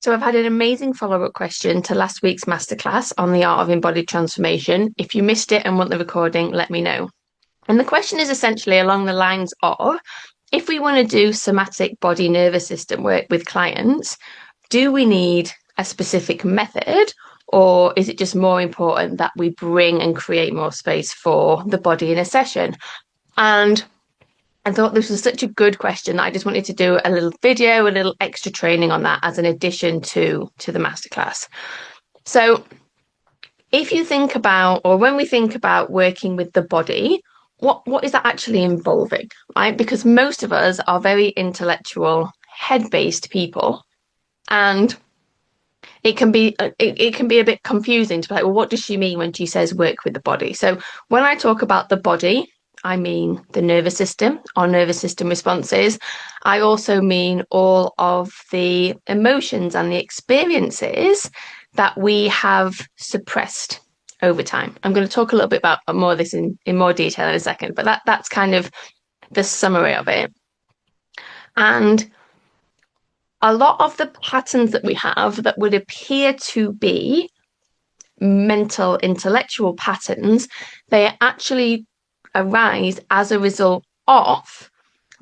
So I've had an amazing follow-up question to last week's masterclass on the art of embodied transformation. If you missed it and want the recording, let me know. And the question is essentially along the lines of, if we want to do somatic body nervous system work with clients, do we need a specific method, or is it just more important that we bring and create more space for the body in a session? And I thought this was such a good question that I just wanted to do a little video, a little extra training on that as an addition to the masterclass. So if you think about, or when we think about working with the body, what is that actually involving, right? Because most of us are very intellectual, head-based people, and it can be a bit confusing to be like, well, what does she mean when she says work with the body? So when I talk about the body, I mean the nervous system, our nervous system responses. I also mean all of the emotions and the experiences that we have suppressed over time. I'm going to talk a little bit about more of this in more detail in a second, but that's kind of the summary of it. And a lot of the patterns that we have that would appear to be mental intellectual patterns, they actually arise as a result of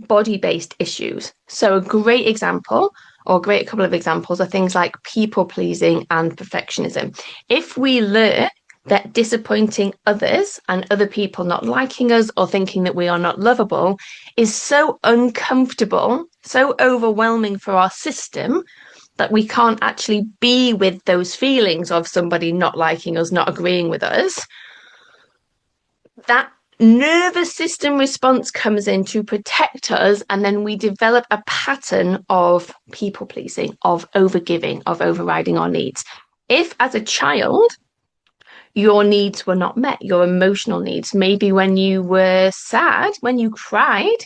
body-based issues. So a great example, or a great couple of examples, are things like people pleasing and perfectionism. If we learn that disappointing others and other people not liking us or thinking that we are not lovable is so uncomfortable, so overwhelming for our system, that we can't actually be with those feelings of somebody not liking us, not agreeing with us, that nervous system response comes in to protect us, and then we develop a pattern of people pleasing, of overgiving, of overriding our needs. If, as a child, your needs were not met, your emotional needs, maybe when you were sad, when you cried,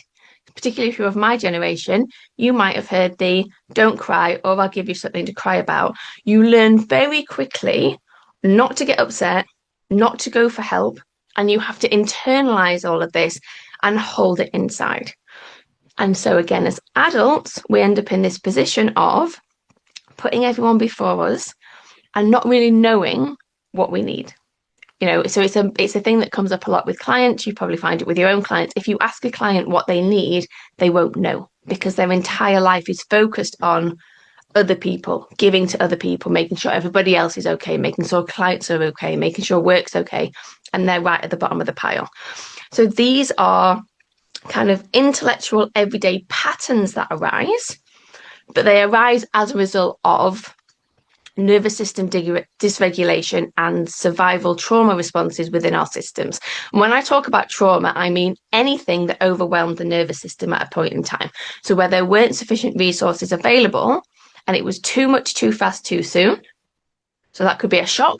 particularly if you're of my generation, you might have heard the don't cry or I'll give you something to cry about. You learn very quickly not to get upset, not to go for help, and you have to internalize all of this and hold it inside. And so, again, as adults, we end up in this position of putting everyone before us and not really knowing what we need. So it's a thing that comes up a lot with clients. You probably find it with your own clients. If you ask a client what they need, they won't know because their entire life is focused on other people, giving to other people, making sure everybody else is okay, making sure clients are okay, making sure work's okay, and they're right at the bottom of the pile. So these are kind of intellectual everyday patterns that arise, but they arise as a result of nervous system dysregulation and survival trauma responses within our systems. And when I talk about trauma, I mean anything that overwhelmed the nervous system at a point in time. So where there weren't sufficient resources available and it was too much, too fast, too soon. So that could be a shock,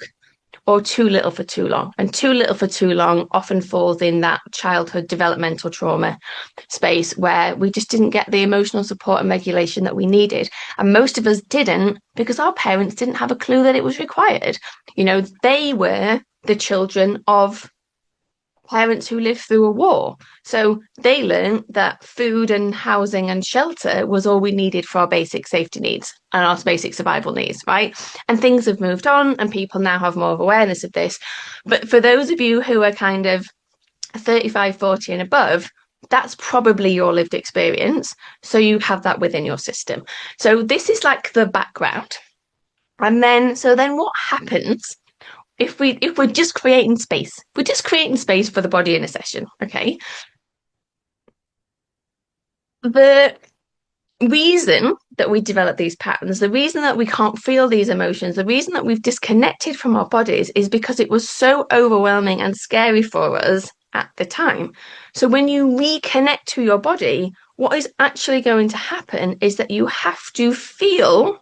or too little for too long. And too little for too long often falls in that childhood developmental trauma space where we just didn't get the emotional support and regulation that we needed. And most of us didn't because our parents didn't have a clue that it was required. They were the children of parents who lived through a war. So they learned that food and housing and shelter was all we needed for our basic safety needs and our basic survival needs, right? And things have moved on and people now have more awareness of this. But for those of you who are kind of 35, 40 and above, that's probably your lived experience. So you have that within your system. So this is like the background. And then what happens if we're just creating space? We're just creating space for the body in a session, okay? The reason that we develop these patterns, the reason that we can't feel these emotions, the reason that we've disconnected from our bodies is because it was so overwhelming and scary for us at the time. So when you reconnect to your body, what is actually going to happen is that you have to feel,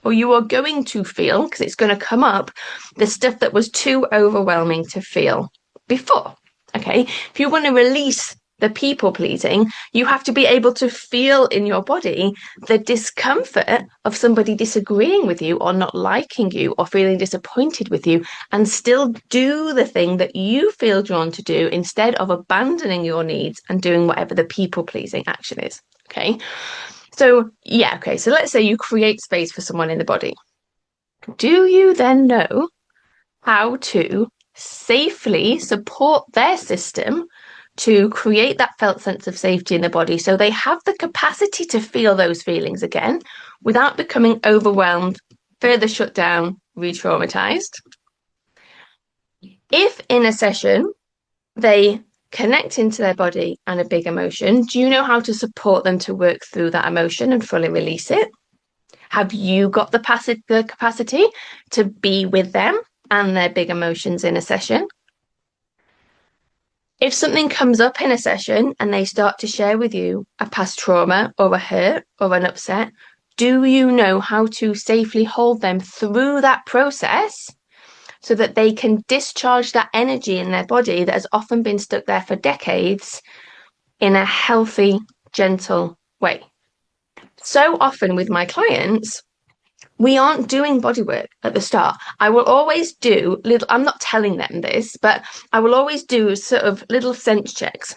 or you are going to feel, because it's going to come up, the stuff that was too overwhelming to feel before. Okay. If you want to release the people pleasing, you have to be able to feel in your body the discomfort of somebody disagreeing with you or not liking you or feeling disappointed with you, and still do the thing that you feel drawn to do instead of abandoning your needs and doing whatever the people pleasing action is. Okay. So, yeah, okay. So let's say you create space for someone in the body. Do you then know how to safely support their system to create that felt sense of safety in the body so they have the capacity to feel those feelings again without becoming overwhelmed, further shut down, re traumatized? If in a session they connect into their body and a big emotion, do you know how to support them to work through that emotion and fully release it? Have you got the capacity to be with them and their big emotions in a session? If something comes up in a session and they start to share with you a past trauma or a hurt or an upset, do you know how to safely hold them through that process so that they can discharge that energy in their body that has often been stuck there for decades in a healthy, gentle way? So often with my clients, we aren't doing body work at the start. I will always do little, I'm not telling them this, but I will always do sort of little sense checks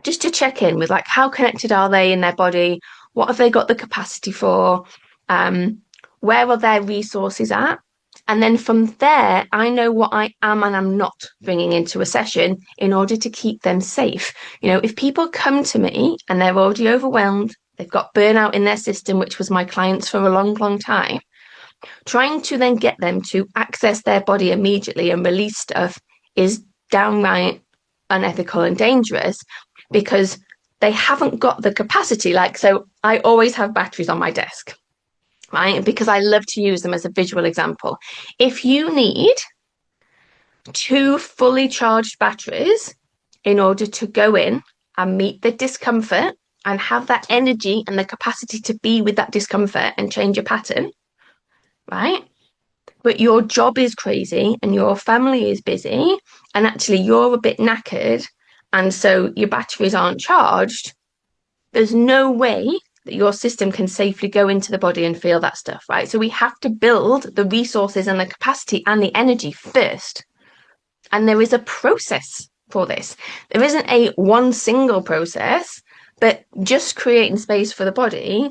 just to check in with like how connected are they in their body? What have they got the capacity for? Um, where are their resources at? And then from there, I know what I am and am not bringing into a session in order to keep them safe. You know, if people come to me and they're already overwhelmed, they've got burnout in their system, which was my clients for a long, long time, trying to then get them to access their body immediately and release stuff is downright unethical and dangerous because they haven't got the capacity. Like, so I always have batteries on my desk, right? Because I love to use them as a visual example. If you need two fully charged batteries in order to go in and meet the discomfort and have that energy and the capacity to be with that discomfort and change your pattern, right? But your job is crazy and your family is busy, and actually you're a bit knackered, and so your batteries aren't charged, there's no way that your system can safely go into the body and feel that stuff, right? So we have to build the resources and the capacity and the energy first. And there is a process for this. There isn't a one single process, but just creating space for the body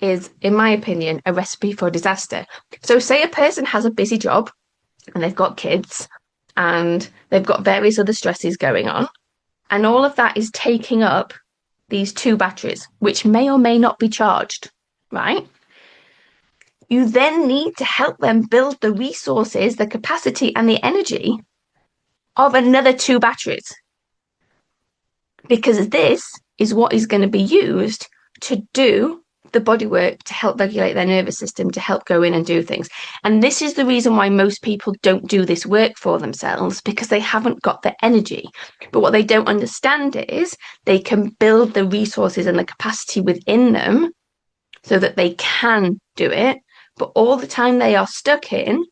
is, in my opinion, a recipe for disaster. So, say a person has a busy job and they've got kids and they've got various other stresses going on, and all of that is taking up these two batteries, which may or may not be charged, right? You then need to help them build the resources, the capacity, and the energy of another two batteries, because this is what is going to be used to do the body work to help regulate their nervous system, to help go in and do things. And this is the reason why most people don't do this work for themselves, because they haven't got the energy. But what they don't understand is they can build the resources and the capacity within them so that they can do it. But all the time they are stuck in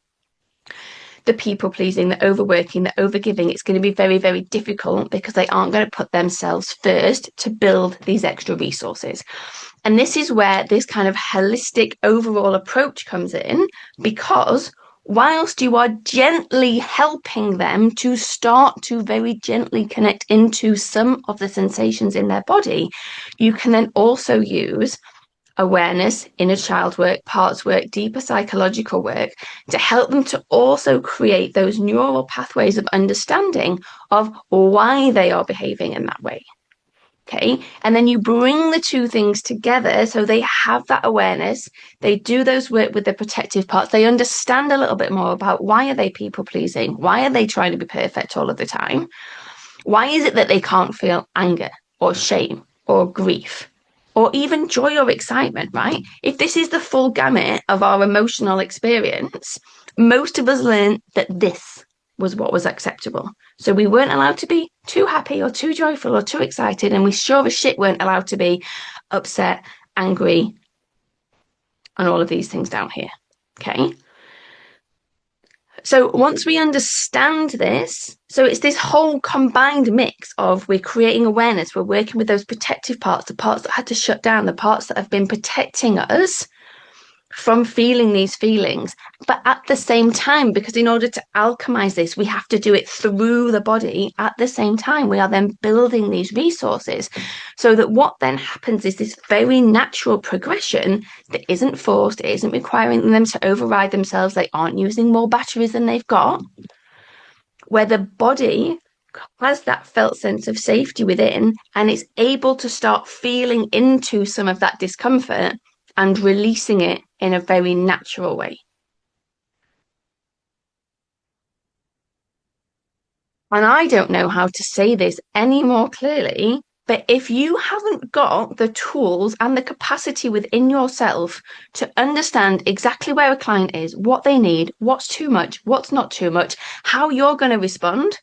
the people pleasing, the overworking, the overgiving, it's going to be very, very difficult because they aren't going to put themselves first to build these extra resources. And this is where this kind of holistic overall approach comes in, because whilst you are gently helping them to start to very gently connect into some of the sensations in their body, you can then also use awareness, inner child work, parts work, deeper psychological work to help them to also create those neural pathways of understanding of why they are behaving in that way. Okay. And then you bring the two things together so they have that awareness. They do those work with the protective parts. They understand a little bit more about why are they people pleasing? Why are they trying to be perfect all of the time? Why is it that they can't feel anger or shame or grief? Or even joy or excitement, right? If this is the full gamut of our emotional experience, most of us learned that this was what was acceptable. So we weren't allowed to be too happy or too joyful or too excited, and we sure as shit weren't allowed to be upset, angry, and all of these things down here. Okay. So once we understand this, so it's this whole combined mix of we're creating awareness, we're working with those protective parts, the parts that had to shut down, the parts that have been protecting us, from feeling these feelings. But at the same time, because in order to alchemize this, we have to do it through the body at the same time. We are then building these resources so that what then happens is this very natural progression that isn't forced, it isn't requiring them to override themselves, they aren't using more batteries than they've got, where the body has that felt sense of safety within and it's able to start feeling into some of that discomfort and releasing it in a very natural way. And I don't know how to say this any more clearly, but if you haven't got the tools and the capacity within yourself to understand exactly where a client is, what they need, what's too much, what's not too much, how you're going to respond,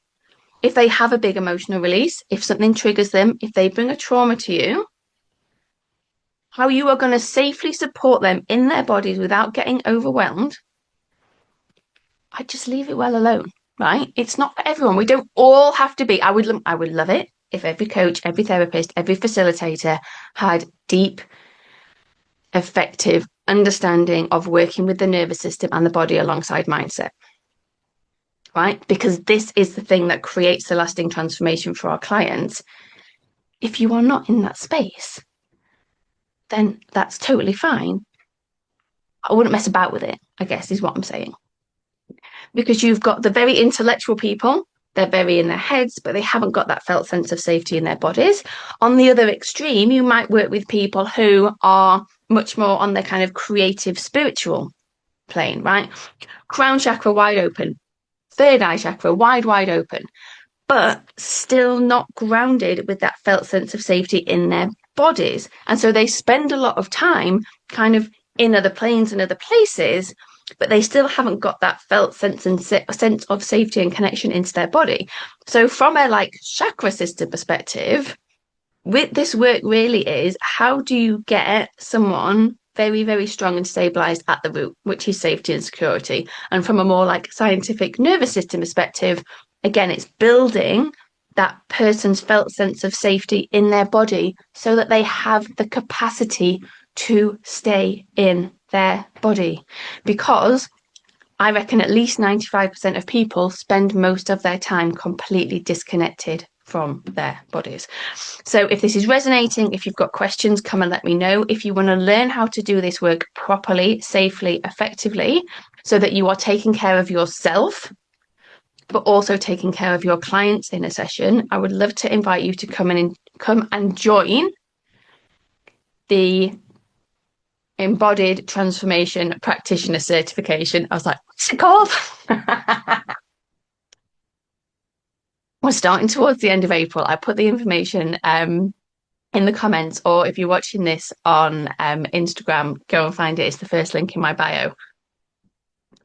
if they have a big emotional release, if something triggers them, if they bring a trauma to you, how you are going to safely support them in their bodies without getting overwhelmed, I just leave it well alone, right? It's not for everyone. We don't all have to be. I would love it if every coach, every therapist, every facilitator had deep, effective understanding of working with the nervous system and the body alongside mindset, right? Because this is the thing that creates the lasting transformation for our clients. If you are not in that space, then that's totally fine. I wouldn't mess about with it, I guess, is what I'm saying. Because you've got the very intellectual people, they're very in their heads, but they haven't got that felt sense of safety in their bodies. On the other extreme, you might work with people who are much more on their kind of creative, spiritual plane, right? Crown chakra wide open, third eye chakra wide open, but still not grounded with that felt sense of safety in their bodies. And so they spend a lot of time kind of in other planes and other places, but they still haven't got that felt sense and sense of safety and connection into their body. So from a like chakra system perspective, with this work really is how do you get someone very, very strong and stabilized at the root, which is safety and security. And from a more like scientific nervous system perspective, again, it's building that person's felt sense of safety in their body so that they have the capacity to stay in their body. Because I reckon at least 95% of people spend most of their time completely disconnected from their bodies. So if this is resonating, if you've got questions, come and let me know. If you want to learn how to do this work properly, safely, effectively, so that you are taking care of yourself, but also taking care of your clients in a session, I would love to invite you to come and join the Embodied Transformation Practitioner Certification. I was like, what's it called? We're starting towards the end of April. I put the information in the comments, or if you're watching this on Instagram, go and find it. It's the first link in my bio.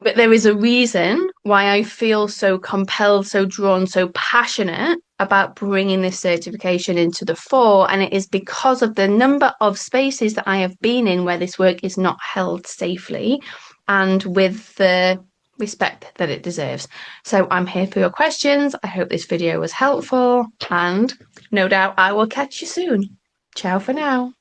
But there is a reason why I feel so compelled, so drawn, so passionate about bringing this certification into the fore. And it is because of the number of spaces that I have been in where this work is not held safely and with the respect that it deserves. So I'm here for your questions. I hope this video was helpful, and no doubt I will catch you soon. Ciao for now.